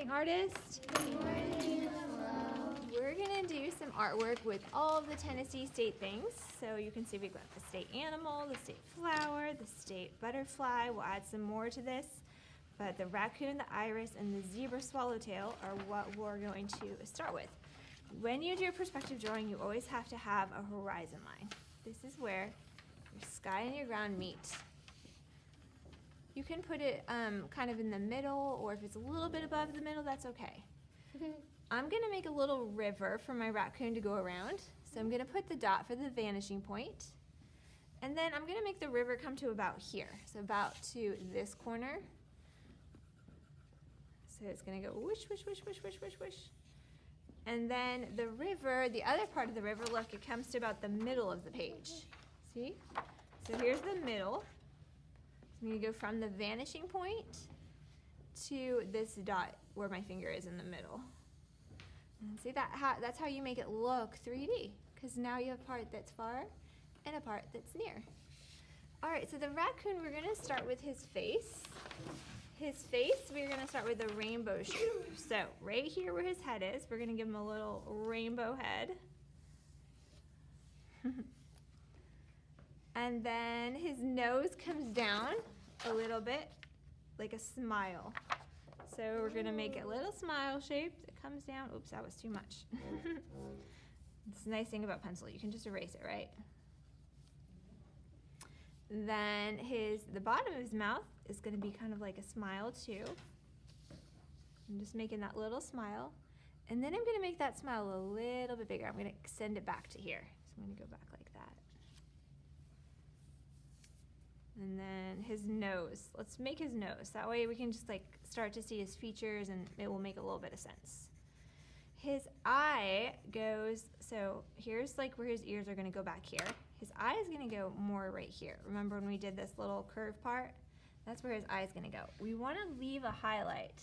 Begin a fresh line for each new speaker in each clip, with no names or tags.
amazing artist?
Good morning. Hello.
We're gonna do some artwork with all of the Tennessee state things. So you can see we've got the state animal, the state flower, the state butterfly. We'll add some more to this. But the raccoon, the iris, and the zebra swallowtail are what we're going to start with. When you do a perspective drawing, you always have to have a horizon line. This is where your sky and your ground meet. You can put it kind of in the middle, or if it's a little bit above the middle, that's okay. I'm gonna make a little river for my raccoon to go around. So I'm gonna put the dot for the vanishing point. And then I'm gonna make the river come to about here. So about to this corner. So it's gonna go whoosh, whoosh, whoosh, whoosh, whoosh, whoosh, whoosh. And then the river, the other part of the river, look, it comes to about the middle of the page. See? So here's the middle. So I'm gonna go from the vanishing point to this dot where my finger is in the middle. And see, that's how you make it look 3D, because now you have a part that's far and a part that's near. All right, so the raccoon, we're gonna start with his face. His face, we're gonna start with a rainbow shape. So right here where his head is, we're gonna give him a little rainbow head. And then his nose comes down a little bit, like a smile. So we're gonna make a little smile shape that comes down. Oops, that was too much. It's the nice thing about pencil, you can just erase it, right? Then the bottom of his mouth is gonna be kind of like a smile too. I'm just making that little smile. And then I'm gonna make that smile a little bit bigger. I'm gonna extend it back to here. So I'm gonna go back like that. And then his nose. Let's make his nose. That way we can just like start to see his features and it will make a little bit of sense. His eye goes, so here's like where his ears are gonna go back here. His eye is gonna go more right here. Remember when we did this little curve part? That's where his eye is gonna go. We wanna leave a highlight.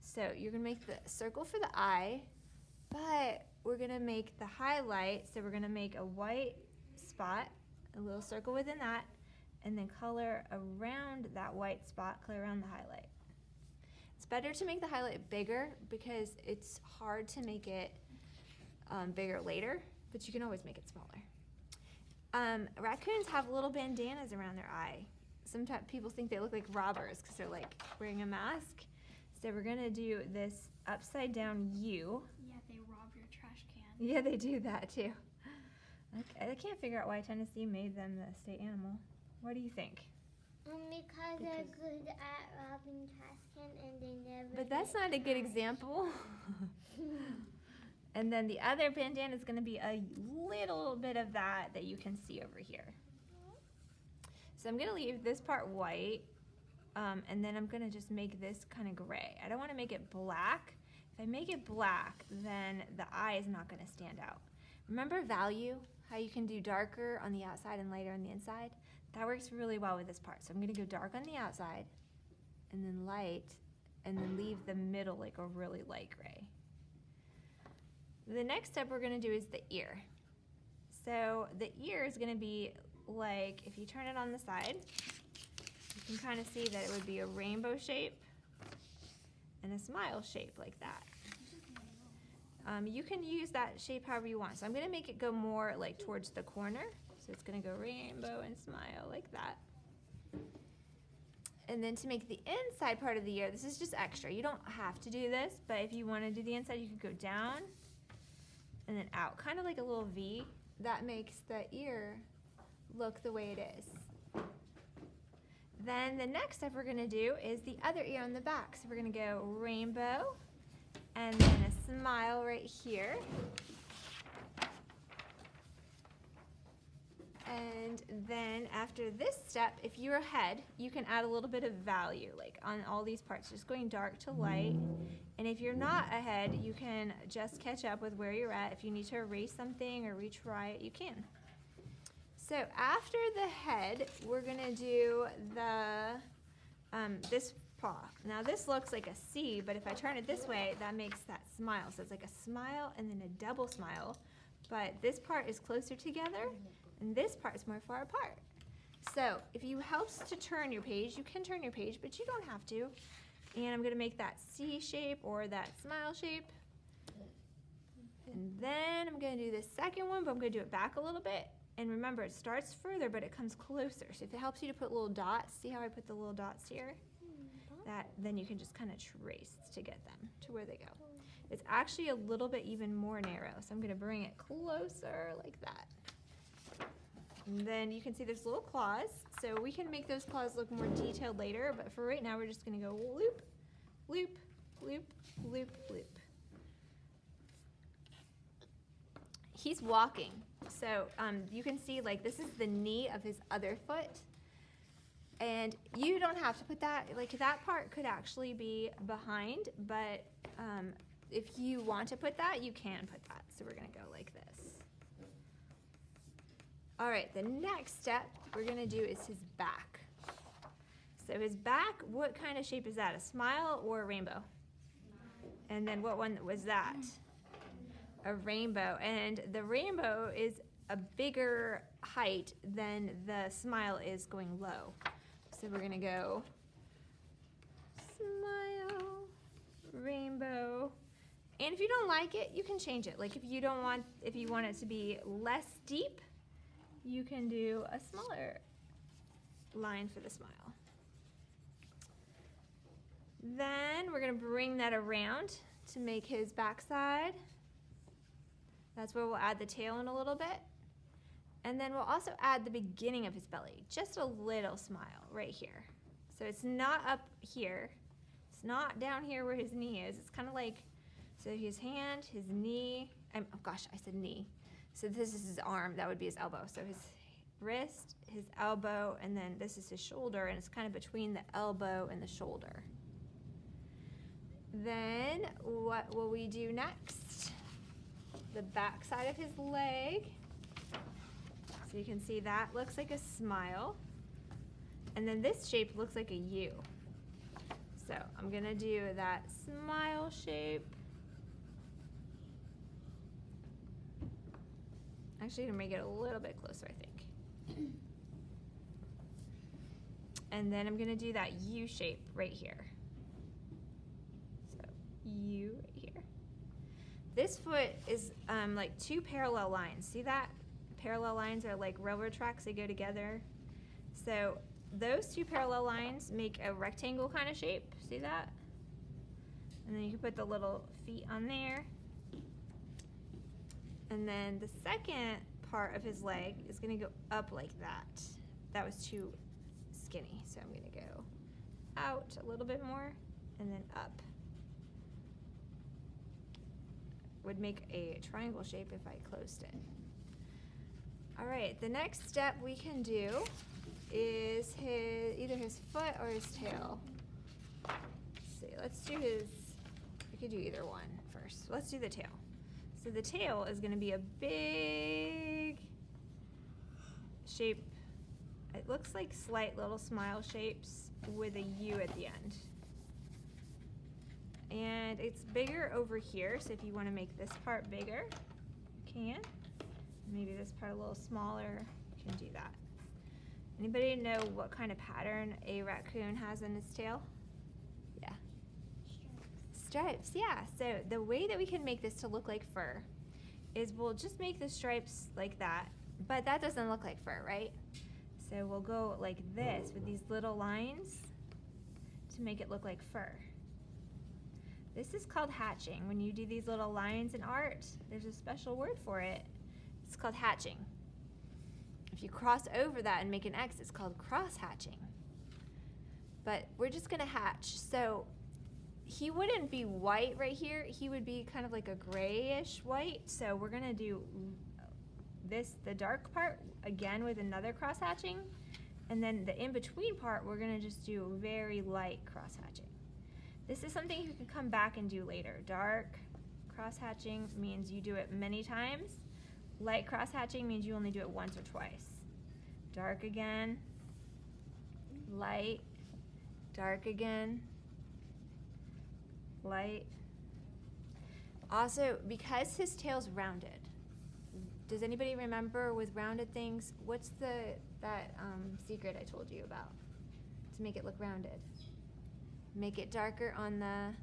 So you're gonna make the circle for the eye, but we're gonna make the highlight, so we're gonna make a white spot, a little circle within that, and then color around that white spot, color around the highlight. It's better to make the highlight bigger because it's hard to make it bigger later, but you can always make it smaller. Raccoons have little bandanas around their eye. Sometimes people think they look like robbers because they're like wearing a mask. So we're gonna do this upside down U.
Yeah, they rob your trash can.
Yeah, they do that too. I can't figure out why Tennessee made them the state animal. What do you think?
Because they're good at robbing trash can and they never.
But that's not a good example. And then the other bandana is going to be a little bit of that you can see over here. So I'm going to leave this part white, and then I'm going to just make this kind of gray. I don't want to make it black. If I make it black, then the eye is not going to stand out. Remember value? How you can do darker on the outside and lighter on the inside? That works really well with this part. So I'm gonna go dark on the outside and then light and then leave the middle like a really light gray. The next step we're gonna do is the ear. So the ear is gonna be like, if you turn it on the side, you can kind of see that it would be a rainbow shape and a smile shape like that. You can use that shape however you want. So I'm gonna make it go more like towards the corner. So it's gonna go rainbow and smile like that. And then to make the inside part of the ear, this is just extra. You don't have to do this, but if you wanna do the inside, you could go down and then out, kind of like a little V. That makes the ear look the way it is. Then the next step we're gonna do is the other ear on the back. So we're gonna go rainbow and then a smile right here. And then after this step, if you're ahead, you can add a little bit of value, like on all these parts, just going dark to light. And if you're not ahead, you can just catch up with where you're at. If you need to erase something or retry it, you can. So after the head, we're gonna do this paw. Now this looks like a C, but if I turn it this way, that makes that smile. So it's like a smile and then a double smile. But this part is closer together, and this part is more far apart. So if you helps to turn your page, you can turn your page, but you don't have to. And I'm gonna make that C shape or that smile shape. And then I'm gonna do the second one, but I'm gonna do it back a little bit. And remember, it starts further, but it comes closer. So if it helps you to put little dots, see how I put the little dots here? That, then you can just kind of trace to get them to where they go. It's actually a little bit even more narrow, so I'm gonna bring it closer like that. And then you can see there's little claws, so we can make those claws look more detailed later, but for right now we're just gonna go loop, loop, loop, loop, loop. He's walking, so you can see like this is the knee of his other foot, and you don't have to put that, like that part could actually be behind, but if you want to put that, you can put that. So we're gonna go like this. All right, the next step we're gonna do is his back. So his back, what kind of shape is that? A smile or a rainbow? And then what one was that? A rainbow. And the rainbow is a bigger height than the smile is going low. So we're gonna go smile, rainbow. And if you don't like it, you can change it. Like if you want it to be less deep, you can do a smaller line for the smile. Then we're gonna bring that around to make his backside. That's where we'll add the tail in a little bit. And then we'll also add the beginning of his belly, just a little smile right here. So it's not up here. It's not down here where his knee is. It's kind of like, so his hand, his knee, oh gosh, I said knee. So this is his arm, that would be his elbow. So his wrist, his elbow, and then this is his shoulder, and it's kind of between the elbow and the shoulder. Then what will we do next? The back side of his leg. So you can see that looks like a smile. And then this shape looks like a U. So I'm gonna do that smile shape. Actually, gonna make it a little bit closer, I think. And then I'm gonna do that U shape right here. So U right here. This foot is like two parallel lines. See that? Parallel lines are like railroad tracks, they go together. So those two parallel lines make a rectangle kind of shape. See that? And then you can put the little feet on there. And then the second part of his leg is gonna go up like that. That was too skinny, so I'm gonna go out a little bit more and then up. Would make a triangle shape if I closed it. All right, the next step we can do is either his foot or his tail. Let's see, let's do we could do either one first. Let's do the tail. So the tail is gonna be a big shape. It looks like slight little smile shapes with a U at the end. And it's bigger over here, so if you want to make this part bigger, you can. Maybe this part a little smaller, you can do that. Anybody know what kind of pattern a raccoon has in its tail? Yeah. Stripes, yeah. So the way that we can make this to look like fur is we'll just make the stripes like that, but that doesn't look like fur, right? So we'll go like this with these little lines to make it look like fur. This is called hatching. When you do these little lines in art, there's a special word for it. It's called hatching. If you cross over that and make an X, it's called cross-hatching. But we're just gonna hatch. So he wouldn't be white right here. He would be kind of like a grayish white. So we're gonna do this, the dark part, again with another cross-hatching. And then the in-between part, we're gonna just do very light cross-hatching. This is something you can come back and do later. Dark cross-hatching means you do it many times. Light cross-hatching means you only do it once or twice. Dark again, light, dark again, light. Also, because his tail's rounded, does anybody remember with rounded things, what's that secret I told you about to make it look rounded? Make it darker on the,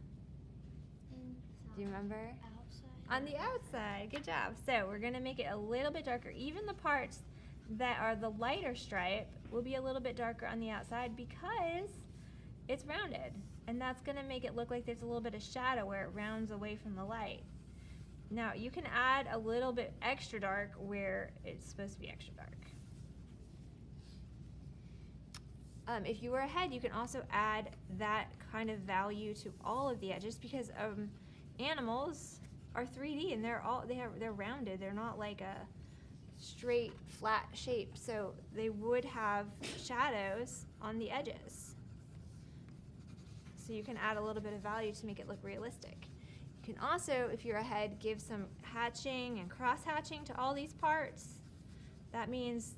do you remember?
Outside.
On the outside, good job. So we're gonna make it a little bit darker. Even the parts that are the lighter stripe will be a little bit darker on the outside because it's rounded. And that's gonna make it look like there's a little bit of shadow where it rounds away from the light. Now you can add a little bit extra dark where it's supposed to be extra dark. If you were ahead, you can also add that kind of value to all of the edges because animals are 3D and they're rounded. They're not like a straight flat shape, so they would have shadows on the edges. So you can add a little bit of value to make it look realistic. You can also, if you're ahead, give some hatching and cross hatching to all these parts. That means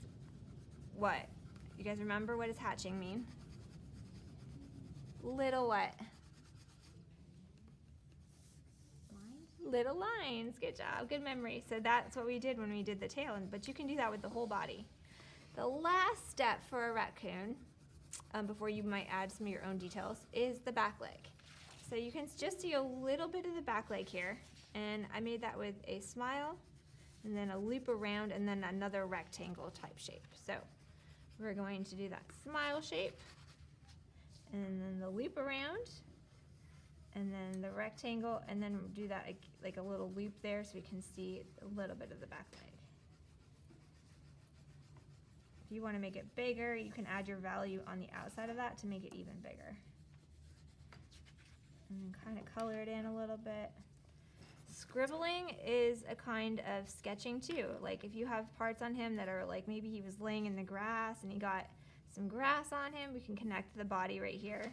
what? You guys remember what does hatching mean? Little what? Little lines. Good job. Good memory. So that's what we did when we did the tail, but you can do that with the whole body. The last step for a raccoon, before you might add some of your own details, is the back leg. So you can just see a little bit of the back leg here, and I made that with a smile, and then a loop around, and then another rectangle type shape. So we're going to do that smile shape, and then the loop around, and then the rectangle, and then do that like a little loop there so we can see a little bit of the back leg. If you want to make it bigger, you can add your value on the outside of that to make it even bigger. And then kind of color it in a little bit. Scribbling is a kind of sketching too. Like if you have parts on him that are like maybe he was laying in the grass and he got some grass on him, we can connect the body right here.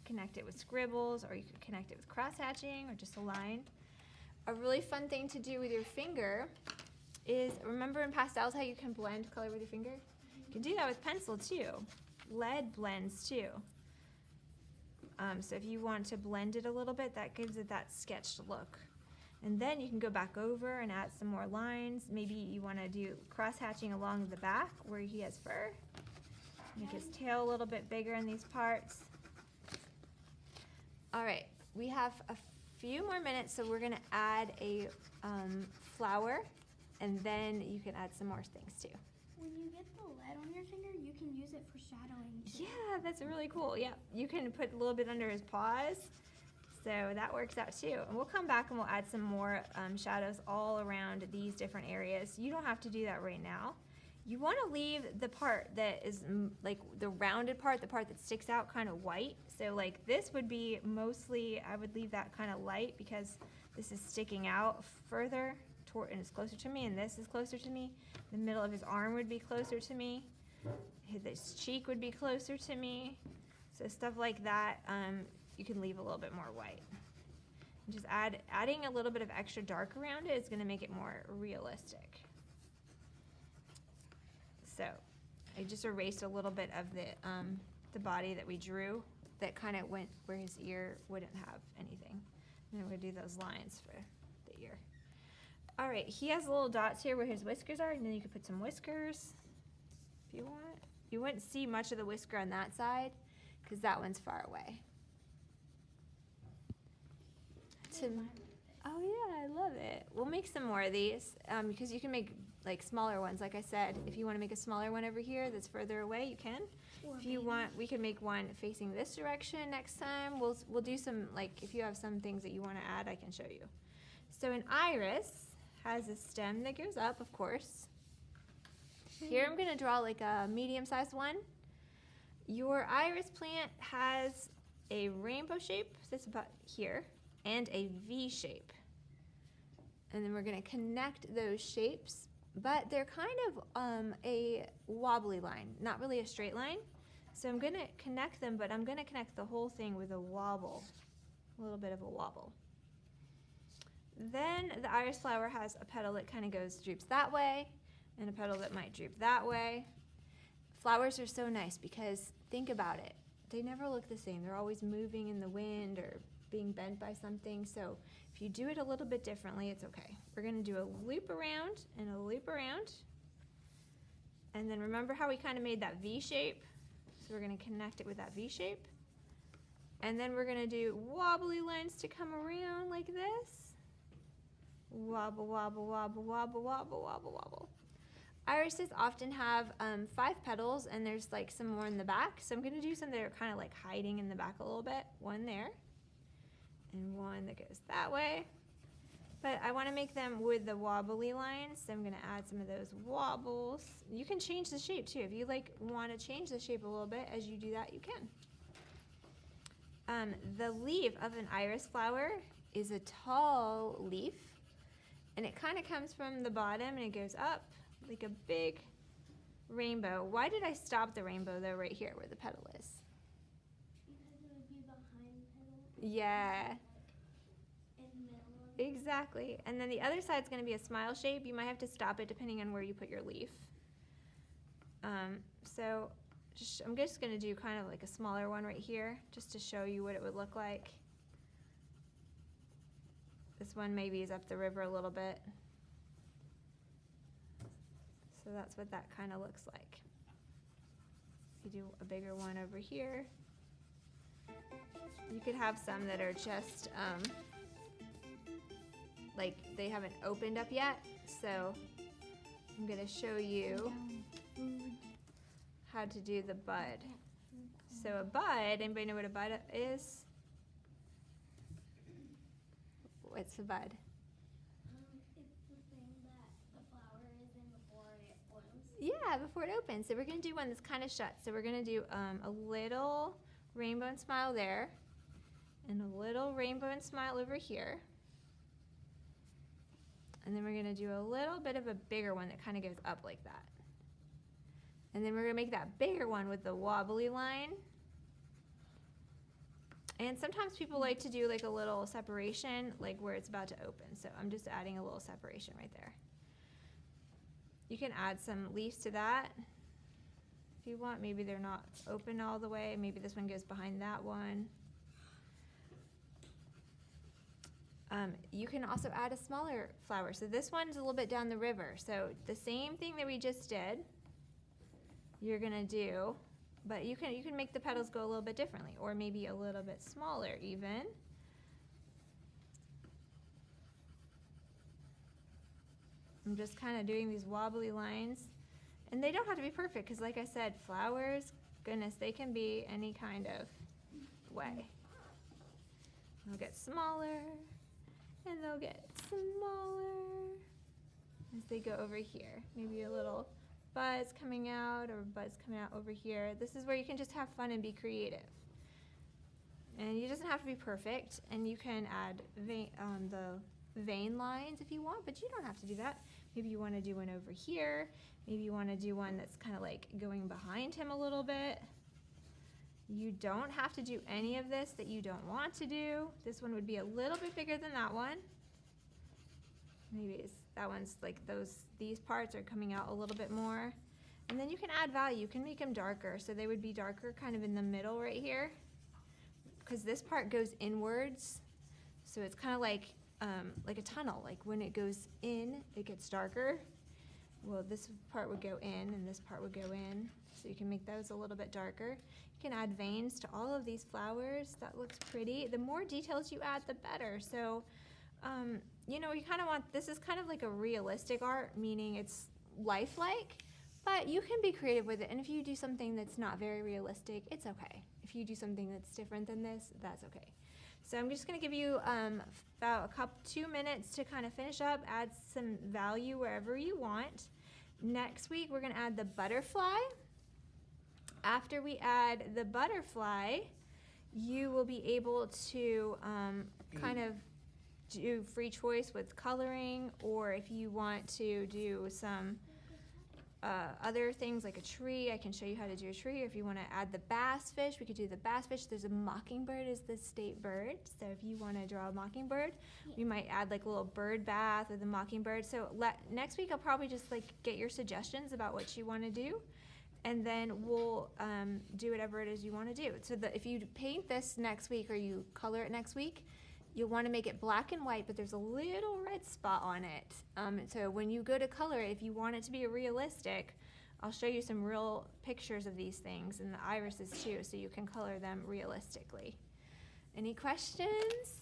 Connect it with scribbles, or you could connect it with cross hatching or just a line. A really fun thing to do with your finger is, remember in pastels how you can blend color with your finger? You can do that with pencil too. Lead blends too. So if you want to blend it a little bit, that gives it that sketched look. And then you can go back over and add some more lines. Maybe you want to do cross hatching along the back where he has fur. Make his tail a little bit bigger in these parts. All right, we have a few more minutes, so we're gonna add a flower, and then you can add some more things too.
When you get the lead on your finger, you can use it for shadowing too.
Yeah, that's really cool. Yeah, you can put a little bit under his paws, so that works out too. And we'll come back and we'll add some more shadows all around these different areas. You don't have to do that right now. You want to leave the part that is like the rounded part, the part that sticks out, kind of white. So like this would be mostly, I would leave that kind of light because this is sticking out further toward, and it's closer to me, and this is closer to me. The middle of his arm would be closer to me. His cheek would be closer to me. So stuff like that, you can leave a little bit more white. And just adding a little bit of extra dark around it is going to make it more realistic. So I just erased a little bit of the body that we drew that kind of went where his ear wouldn't have anything. And then we're going to do those lines for the ear. All right, he has little dots here where his whiskers are, and then you could put some whiskers if you want. You wouldn't see much of the whisker on that side because that one's far away. Oh yeah, I love it. We'll make some more of these because you can make like smaller ones. Like I said, if you want to make a smaller one over here that's further away, you can. If you want, we can make one facing this direction next time. We'll do some, like if you have some things that you want to add, I can show you. So an iris has a stem that goes up, of course. Here I'm going to draw like a medium-sized one. Your iris plant has a rainbow shape that's about here and a V shape. And then we're going to connect those shapes, but they're kind of a wobbly line, not really a straight line. So I'm going to connect them, but I'm going to connect the whole thing with a wobble, a little bit of a wobble. Then the iris flower has a petal that kind of droops that way, and a petal that might droop that way. Flowers are so nice because think about it. They never look the same. They're always moving in the wind or being bent by something. So if you do it a little bit differently, it's okay. We're going to do a loop around and a loop around. And then remember how we kind of made that V shape? So we're going to connect it with that V shape. And then we're gonna do wobbly lines to come around like this. Wobble, wobble, wobble, wobble, wobble, wobble, wobble. Irises often have 5 petals, and there's like some more in the back. So I'm gonna do some that are kind of like hiding in the back a little bit. One there, and one that goes that way. But I wanna make them with the wobbly lines, so I'm gonna add some of those wobbles. You can change the shape too. If you like wanna change the shape a little bit, as you do that, you can. The leaf of an iris flower is a tall leaf, and it kind of comes from the bottom and it goes up like a big rainbow. Why did I stop the rainbow though right here where the petal is?
Because it would be behind petal.
Yeah,
In the middle of it.
exactly. And then the other side's going to be a smile shape. You might have to stop it depending on where you put your leaf. So I'm just going to do kind of like a smaller one right here just to show you what it would look like. This one maybe is up the river a little bit. So that's what that kind of looks like. You do a bigger one over here. You could have some that are just like they haven't opened up yet. So I'm going to show you how to do the bud. So a bud, anybody know what a bud is? What's a bud?
It's the thing that the flower is in before it blooms.
Yeah, before it opens. So we're going to do one that's kind of shut. So we're going to do a little rainbow and smile there, and a little rainbow and smile over here. And then we're going to do a little bit of a bigger one that kind of goes up like that. And then we're going to make that bigger one with the wobbly line. And sometimes people like to do like a little separation, like where it's about to open. So I'm just adding a little separation right there. You can add some leaves to that if you want. Maybe they're not open all the way. Maybe this one goes behind that one. You can also add a smaller flower. So this one's a little bit down the river. So the same thing that we just did, you're gonna do, but you can make the petals go a little bit differently, or maybe a little bit smaller even. I'm just kind of doing these wobbly lines, and they don't have to be perfect because, like I said, flowers, goodness, they can be any kind of way. They'll get smaller, and they'll get smaller as they go over here. Maybe a little buzz coming out, or buzz coming out over here. This is where you can just have fun and be creative. And it doesn't have to be perfect, and you can add the vein lines if you want, but you don't have to do that. Maybe you want to do one over here. Maybe you want to do one that's kind of like going behind him a little bit. You don't have to do any of this that you don't want to do. This one would be a little bit bigger than that one. Maybe that one's like these parts are coming out a little bit more. And then you can add value. You can make them darker. So they would be darker kind of in the middle right here, because this part goes inwards. So it's kind of like a tunnel. Like when it goes in, it gets darker. Well, this part would go in and this part would go in. So you can make those a little bit darker. You can add veins to all of these flowers. That looks pretty. The more details you add, the better. So, you know, you kind of want, this is kind of like a realistic art, meaning it's lifelike, but you can be creative with it. And if you do something that's not very realistic, it's okay. If you do something that's different than this, that's okay. So I'm just going to give you about 2 minutes to kind of finish up, add some value wherever you want. Next week, we're going to add the butterfly. After we add the butterfly, you will be able to kind of do free choice with coloring, or if you want to do some other things like a tree, I can show you how to do a tree. Or if you want to add the bass fish, we could do the bass fish. There's a mockingbird is the state bird. So if you want to draw a mockingbird, we might add like a little bird bath with a mockingbird. So next week I'll probably just like get your suggestions about what you want to do, and then we'll do whatever it is you want to do. So if you paint this next week or you color it next week, you'll want to make it black and white, but there's a little red spot on it. So when you go to color it, if you want it to be realistic, I'll show you some real pictures of these things and the irises too, so you can color them realistically. Any questions?